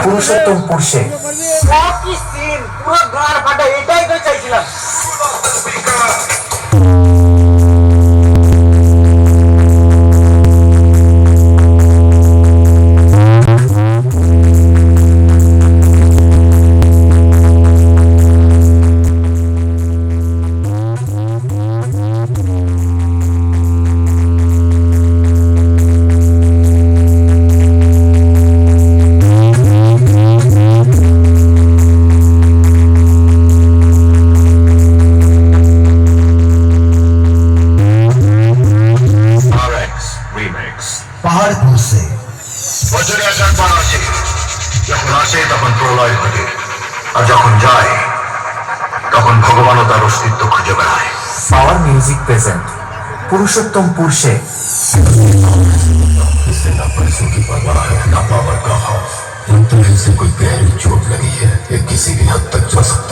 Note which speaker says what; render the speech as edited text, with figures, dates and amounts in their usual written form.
Speaker 1: পুরুষোত্তম পুরুষে
Speaker 2: কি সিন, পুরো গার ফাটা, এটাই তো চাইছিলাম।
Speaker 1: পাহাড়পুর সে
Speaker 3: বছরে আসার পর আসে, যখন আসে তখন প্রলয় ঘটে, আর যখন যায় তখন ভগবানও তার অস্তিত্ব খুঁজে বেড়ায়।
Speaker 1: পাওয়ার মিউজিক প্রেজেন্ট पुरुषोत्तम पुरुषे
Speaker 4: इससे ना पैसों की परवाह है ना पावर का खौफ। लगता है इसे कोई गहरी चोट लगी है, ये किसी भी हद तक जा सकता है।